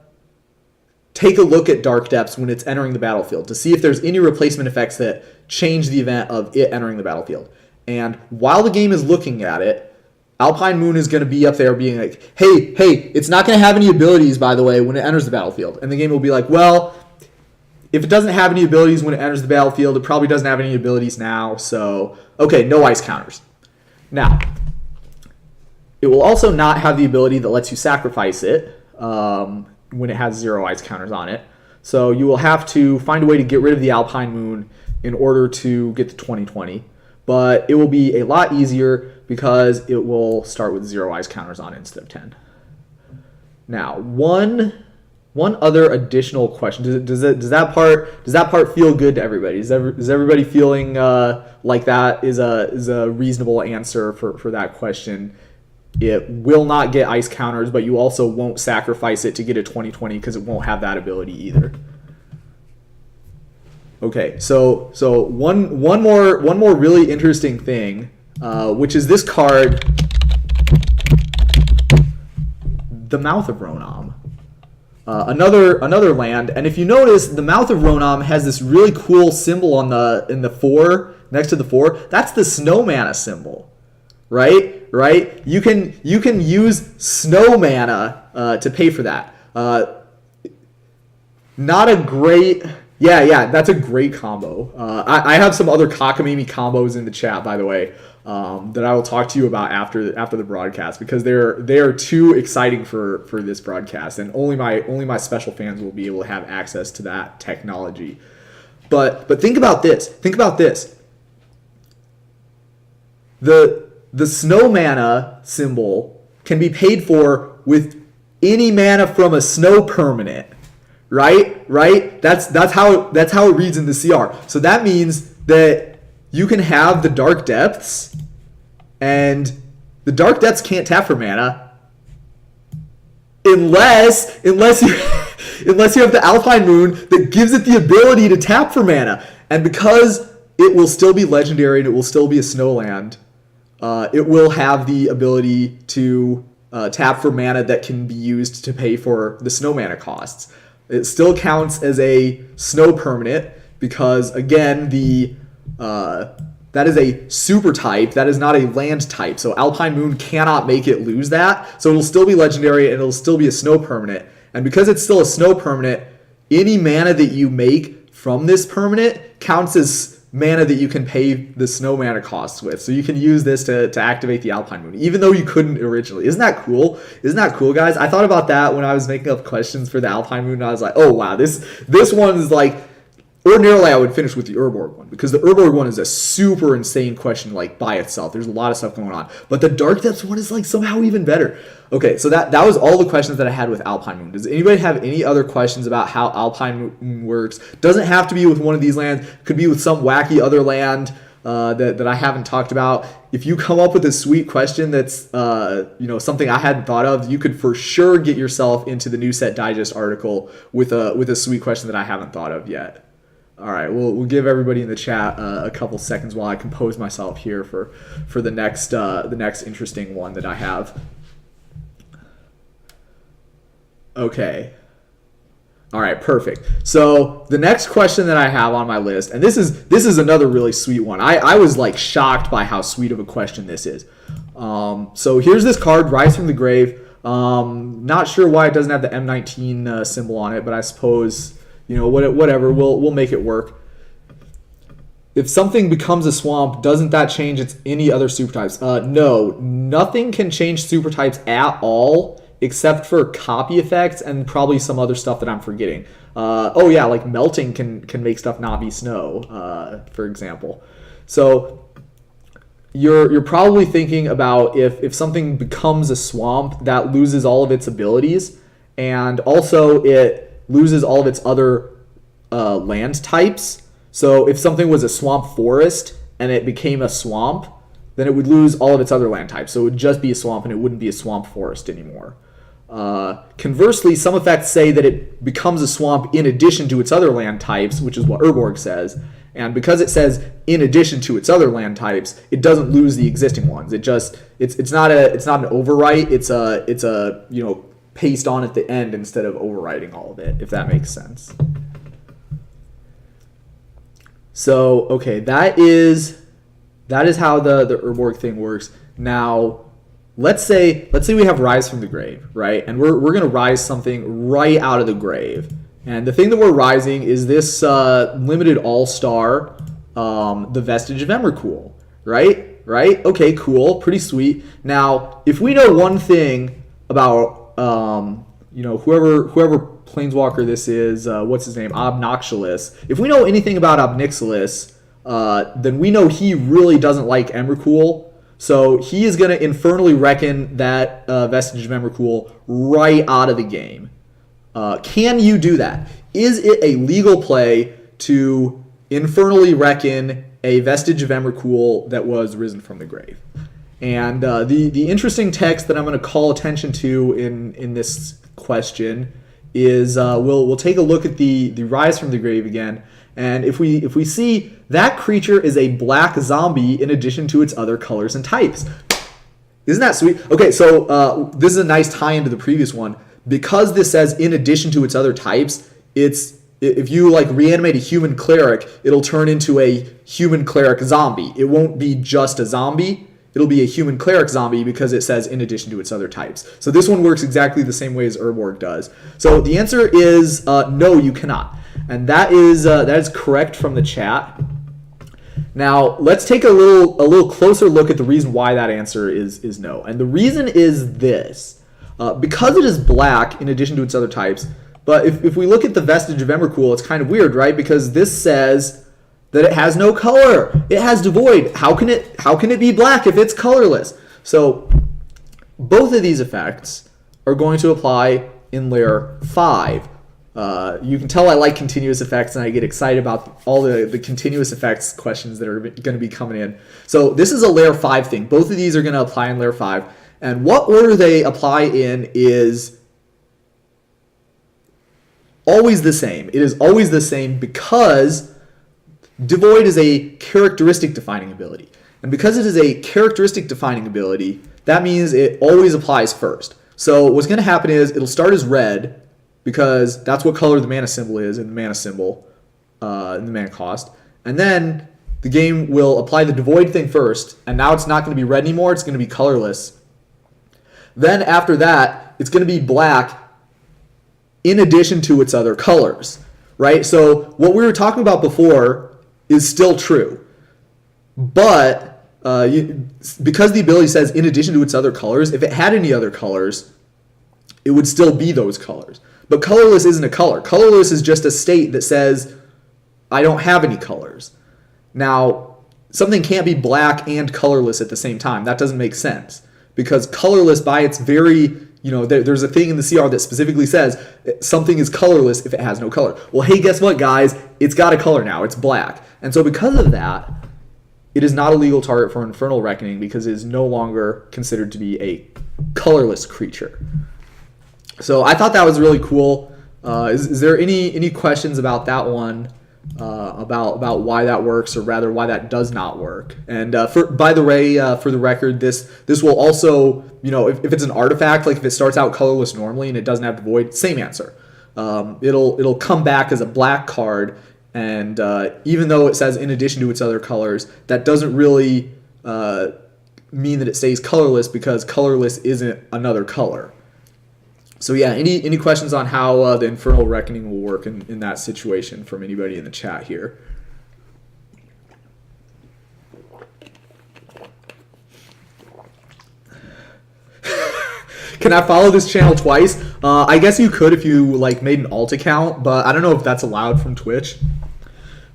take a look at Dark Depths when it's entering the battlefield to see if there's any replacement effects that change the event of it entering the battlefield. And while the game is looking at it, Alpine Moon is going to be up there being like, hey, it's not going to have any abilities, by the way, when it enters the battlefield. And the game will be like, well, if it doesn't have any abilities when it enters the battlefield, it probably doesn't have any abilities now. So, okay, no ice counters. Now, it will also not have the ability that lets you sacrifice it when it has 0 ice counters on it. So you will have to find a way to get rid of the Alpine Moon in order to get the 2020. But it will be a lot easier because it will start with 0 ice counters on it instead of 10. Now, one other additional question. Does that part feel good to everybody? Is everybody feeling like that is a reasonable answer for that question? It will not get ice counters, but you also won't sacrifice it to get a 2020 because it won't have that ability either. Okay, so one more really interesting thing, which is this card, the Mouth of Ronom. Another land, and if you notice, the Mouth of Ronom has this really cool symbol in the 4 next to the 4. That's the snow mana symbol, right? You can use snow mana to pay for that. Not a great. Yeah, that's a great combo. I have some other cockamamie combos in the chat, by the way, that I will talk to you about after the broadcast because they are too exciting for this broadcast, and only my special fans will be able to have access to that technology. But think about this. The snow mana symbol can be paid for with any mana from a snow permanent. Right? That's how it reads in the CR. So that means that you can have the Dark Depths, and the Dark Depths can't tap for mana unless you have the Alpine Moon that gives it the ability to tap for mana. And because it will still be legendary and it will still be a snowland, it will have the ability to tap for mana that can be used to pay for the snow mana costs. It still counts as a snow permanent because, again, that is a super type. That is not a land type. So Alpine Moon cannot make it lose that. So it'll still be legendary and it'll still be a snow permanent. And because it's still a snow permanent, any mana that you make from this permanent counts as mana that you can pay the snow mana costs with. So you can use this to activate the Alpine Moon, even though you couldn't originally. Isn't that cool? Isn't that cool, guys? I thought about that when I was making up questions for the Alpine Moon, and I was like, oh, wow, this one is like, ordinarily I would finish with the Urborg one, because the Urborg one is a super insane question, like, by itself. There's a lot of stuff going on. But the Dark Depths one is, like, somehow even better. Okay, so that was all the questions that I had with Alpine Moon. Does anybody have any other questions about how Alpine Moon works? Doesn't have to be with one of these lands. Could be with some wacky other land that I haven't talked about. If you come up with a sweet question that's something I hadn't thought of, you could for sure get yourself into the New Set Digest article with a sweet question that I haven't thought of yet. All right, we'll give everybody in the chat a couple seconds while I compose myself here for the next interesting one that I have. Okay. All right, perfect. So the next question that I have on my list, and this is another really sweet one. I was like shocked by how sweet of a question this is. So here's this card, Rise from the Grave. Not sure why it doesn't have the M19 symbol on it, but I suppose, whatever, we'll make it work. If something becomes a swamp, doesn't that change its any other super types? No, nothing can change super types at all except for copy effects and probably some other stuff that I'm forgetting. Oh yeah, like melting can make stuff not be snow, for example. So you're probably thinking about if something becomes a swamp, that loses all of its abilities, and also it loses all of its other land types. So if something was a swamp forest and it became a swamp, then it would lose all of its other land types. So it would just be a swamp and it wouldn't be a swamp forest anymore. Conversely, some effects say that it becomes a swamp in addition to its other land types, which is what Urborg says. And because it says in addition to its other land types, it doesn't lose the existing ones. It's not an overwrite. It's a paste on at the end instead of overwriting all of it, if that makes sense. So, okay, that is how the Urborg thing works. Now, let's say we have Rise from the Grave, right? And we're going to rise something right out of the grave. And the thing that we're rising is this limited all-star, the Vestige of Emrakul, right? Right? Okay, cool, pretty sweet. Now, if we know one thing about whoever Planeswalker this is, what's his name? Obnoxious. If we know anything about Obnixilis, then we know he really doesn't like Emrakul. So he is going to infernally reckon that Vestige of Emrakul right out of the game. Can you do that? Is it a legal play to infernally reckon a Vestige of Emrakul that was risen from the grave? And the interesting text that I'm going to call attention to in this question is we'll take a look at the Rise from the Grave again, and if we see that creature is a black zombie in addition to its other colors and types. Isn't that sweet? Okay, so this is a nice tie into the previous one. Because this says in addition to its other types, if you reanimate a human cleric, it'll turn into a human cleric zombie. It won't be just a zombie. It'll be a human cleric zombie because it says in addition to its other types. So this one works exactly the same way as Urborg does. So the answer is no, you cannot. And that is correct from the chat. Now let's take a little closer look at the reason why that answer is no. And the reason is this. Because it is black in addition to its other types, but if we look at the Vestige of Emrakul, it's kind of weird, right? Because this says that it has no color. It has devoid. How can it be black if it's colorless? So both of these effects are going to apply in layer 5. You can tell I like continuous effects and I get excited about all the continuous effects questions that are going to be coming in. So this is a layer 5 thing. Both of these are going to apply in layer 5. And what order they apply in is always the same. It is always the same because devoid is a characteristic defining ability. And because it is a characteristic defining ability, that means it always applies first. So what's going to happen is it'll start as red because that's what color the mana symbol is in the mana symbol, in the mana cost. And then the game will apply the devoid thing first, and now it's not going to be red anymore, it's going to be colorless. Then after that, it's going to be black in addition to its other colors, right? So what we were talking about before is still true. But because the ability says in addition to its other colors, if it had any other colors, it would still be those colors. But colorless isn't a color. Colorless is just a state that says, I don't have any colors. Now, something can't be black and colorless at the same time. That doesn't make sense. Because colorless by its very, there's a thing in the CR that specifically says something is colorless if it has no color. Well, hey, guess what, guys? It's got a color now. It's black. And so because of that, it is not a legal target for Infernal Reckoning because it is no longer considered to be a colorless creature. So I thought that was really cool. Is there any questions about that one? About why that works, or rather why that does not work? And by the way, for the record, this will also, if it's an artifact, like if it starts out colorless normally and it doesn't have the void, same answer. It'll come back as a black card, and even though it says in addition to its other colors, that doesn't really mean that it stays colorless because colorless isn't another color. So yeah, any questions on how the Infernal Reckoning will work in that situation from anybody in the chat here? Can I follow this channel twice? I guess you could if you like made an alt account, but I don't know if that's allowed from Twitch.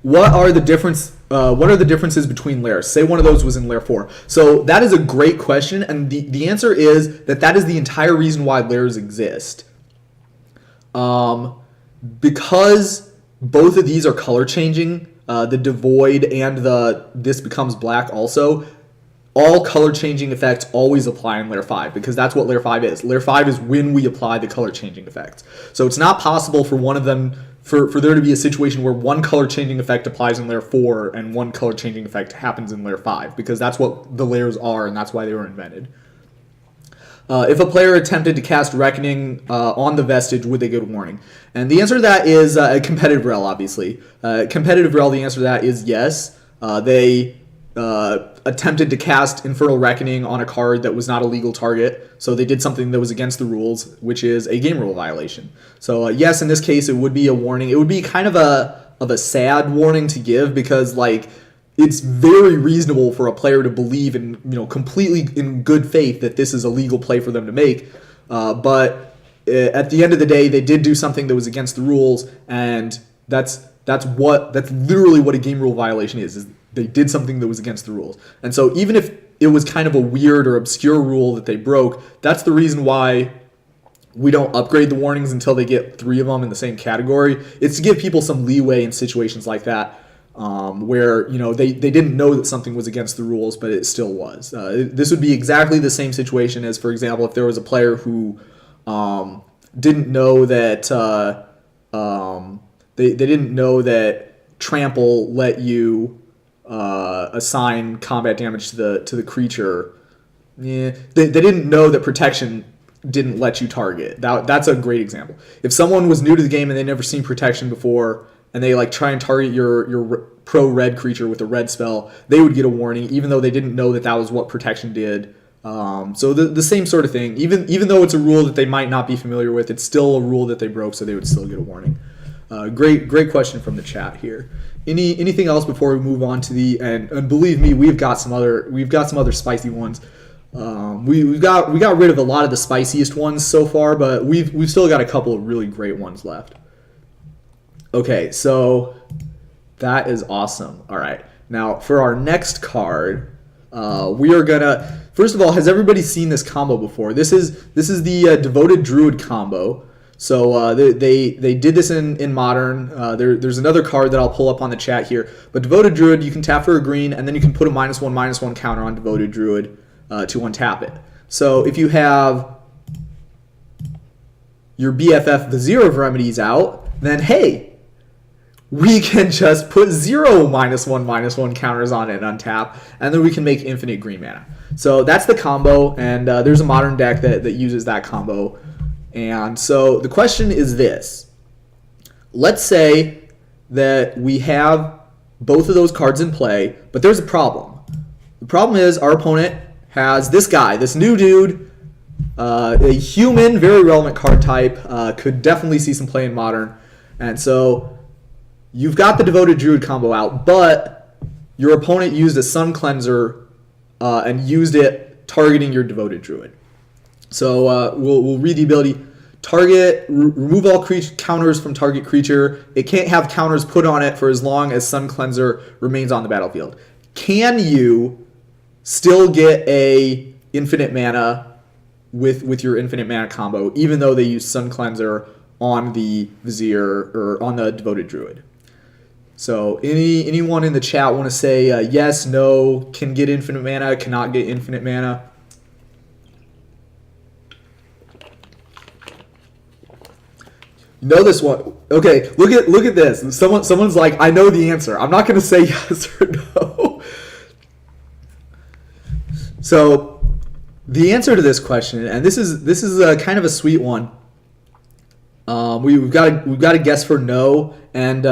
What are the differences between layers? Say one of those was in layer 4. So that is a great question, and the answer is that is the entire reason why layers exist. Because both of these are color changing, the devoid and this becomes black also. All color changing effects always apply in layer 5 because that's what layer 5 is. Layer 5 is when we apply the color changing effects. So it's not possible for one of them for there to be a situation where one color changing effect applies in layer 4 and one color changing effect happens in layer 5 because that's what the layers are and that's why they were invented. If a player attempted to cast Reckoning on the Vestige, would they get a warning? And the answer to that is a competitive rel, obviously. Competitive rel, the answer to that is yes. They attempted to cast Infernal Reckoning on a card that was not a legal target, so they did something that was against the rules, which is a game rule violation. So yes, in this case, it would be a warning. It would be kind of a sad warning to give because like it's very reasonable for a player to believe in completely in good faith that this is a legal play for them to make, but at the end of the day, they did do something that was against the rules, and that's literally what a game rule violation is they did something that was against the rules. And so even if it was kind of a weird or obscure rule that they broke, that's the reason why we don't upgrade the warnings until they get 3 of them in the same category. It's to give people some leeway in situations like that where they didn't know that something was against the rules, but it still was. This would be exactly the same situation as, for example, if there was a player who didn't know that they didn't know that Trample let you assign combat damage to the creature. Yeah, they didn't know that Protection didn't let you target. That's a great example. If someone was new to the game and they'd never seen Protection before, and they like try and target your pro red creature with a red spell, they would get a warning, even though they didn't know that was what Protection did. So the same sort of thing. Even though it's a rule that they might not be familiar with, it's still a rule that they broke, so they would still get a warning. Great question from the chat here. Anything else before we move on to and believe me, we've got some other spicy ones. We got rid of a lot of the spiciest ones so far, but we've still got a couple of really great ones left. Okay, so that is awesome. All right, now for our next card, we are gonna first of all, has everybody seen this combo before? This is the Devoted Druid combo. So they did this in Modern. There's another card that I'll pull up on the chat here. But Devoted Druid, you can tap for a green, and then you can put a -1/-1 counter on Devoted Druid to untap it. So if you have your BFF Vizier of Remedies out, then hey, we can just put 0 -1/-1 counters on it and untap, and then we can make infinite green mana. So that's the combo, and there's a Modern deck that uses that combo. And so the question is this. Let's say that we have both of those cards in play, but there's a problem. The problem is our opponent has this guy, this new dude, a human, very relevant card type, could definitely see some play in Modern. And so you've got the Devoted Druid combo out, but your opponent used a Sun Cleanser and used it targeting your Devoted Druid. So we'll read the ability. Target, remove all counters from target creature. It can't have counters put on it for as long as Sun Cleanser remains on the battlefield. Can you still get a infinite mana with your infinite mana combo, even though they use Sun Cleanser on the Vizier or on the Devoted Druid? So anyone in the chat want to say yes, no, can get infinite mana, cannot get infinite mana? You know this one. Okay, look at this. Someone's like, I know the answer. I'm not going to say yes or no. So the answer to this question, and this is a kind of a sweet one. We've got a guess for no, and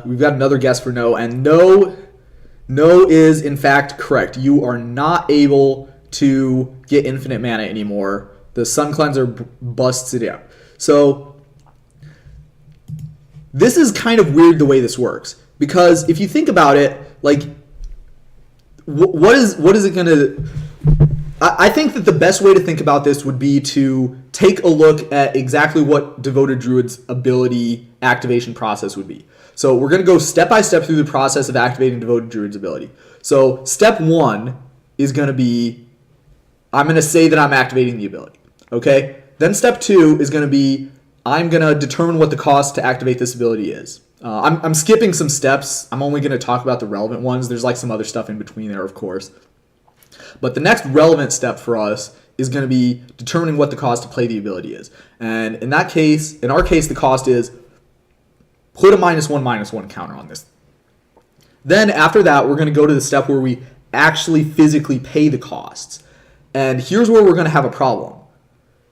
we've got another guess for no, and no is in fact correct. You are not able to get infinite mana anymore. The Sun Cleanser busts it out. So this is kind of weird the way this works, because if you think about it, like, what is it going to... I think that the best way to think about this would be to take a look at exactly what Devoted Druid's ability activation process would be. So we're going to go step by step through the process of activating Devoted Druid's ability. So step 1 is going to be, I'm going to say that I'm activating the ability. Okay? Then step 2 is going to be, I'm going to determine what the cost to activate this ability is. I'm skipping some steps. I'm only going to talk about the relevant ones. There's like some other stuff in between there, of course. But the next relevant step for us is going to be determining what the cost to play the ability is. And in that case, in our case, the cost is put a -1/-1 counter on this. Then after that, we're going to go to the step where we actually physically pay the costs. And here's where we're going to have a problem.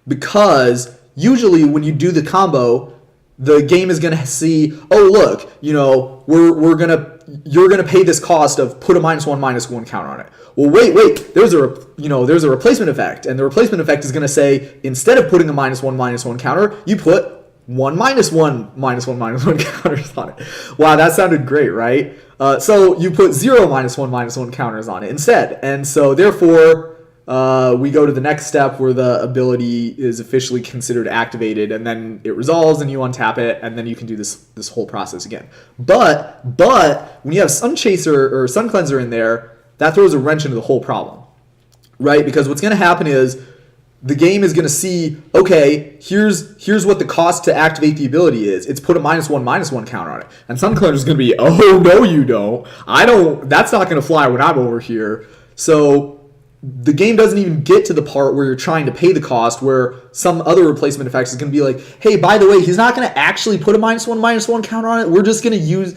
Because usually when you do the combo, the game is going to see, oh, look, you know, you're going to pay this cost of put a -1/-1 counter on it. Well, wait, there's a replacement effect, and the replacement effect is going to say, instead of putting a -1/-1 counter, you put 1 -1/-1 counters on it. Wow, that sounded great, right? So you put 0 -1/-1 counters on it instead, and so therefore we go to the next step where the ability is officially considered activated, and then it resolves and you untap it, and then you can do this whole process again. But when you have Sun Chaser or Sun Cleanser in there, that throws a wrench into the whole problem, right? Because what's going to happen is the game is going to see, okay, here's what the cost to activate the ability is. It's put a -1/-1 counter on it. And Sun Cleanser is going to be, oh, no, you don't. That's not going to fly when I'm over here. So the game doesn't even get to the part where you're trying to pay the cost, where some other replacement effects is going to be like, hey, by the way, he's not going to actually put a -1/-1 counter on it. We're just going to use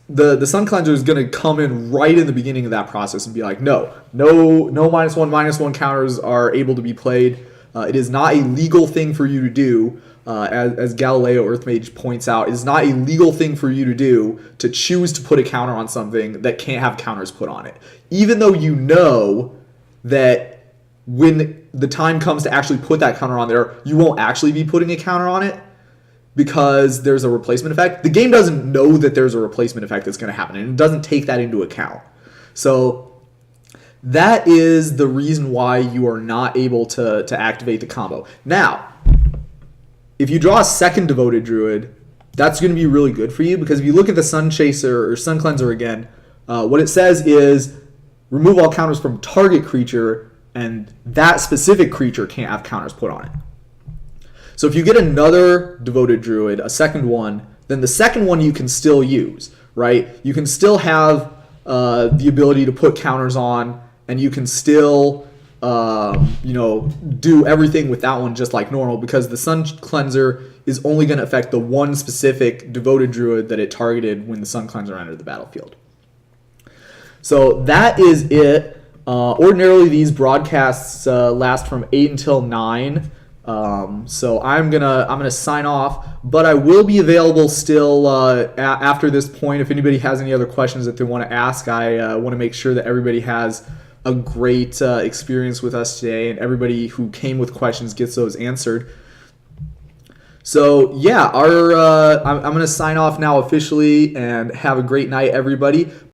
the Sun Cleanser is going to come in right in the beginning of that process and be like, no -1/-1 counters are able to be played. It is not a legal thing for you to do. As Galileo Earthmage points out, it is not a legal thing for you to do to choose to put a counter on something that can't have counters put on it. Even though you know that when the time comes to actually put that counter on there, you won't actually be putting a counter on it because there's a replacement effect. The game doesn't know that there's a replacement effect that's going to happen, and it doesn't take that into account. So that is the reason why you are not able to activate the combo. Now, if you draw a second Devoted Druid, that's going to be really good for you, because if you look at the Sun Chaser or Sun Cleanser again, what it says is remove all counters from target creature, and that specific creature can't have counters put on it. So if you get another Devoted Druid, a second one, then the second one you can still use, right? You can still have the ability to put counters on, and you can still do everything with that one just like normal, because the Sun Cleanser is only going to affect the one specific Devoted Druid that it targeted when the Sun Cleanser entered the battlefield. So that is it. Ordinarily, these broadcasts last from 8 until 9. So I'm gonna sign off, but I will be available still after this point. If anybody has any other questions that they want to ask, I want to make sure that everybody has a great experience with us today, and everybody who came with questions gets those answered. So yeah, I'm going to sign off now officially, and have a great night, everybody.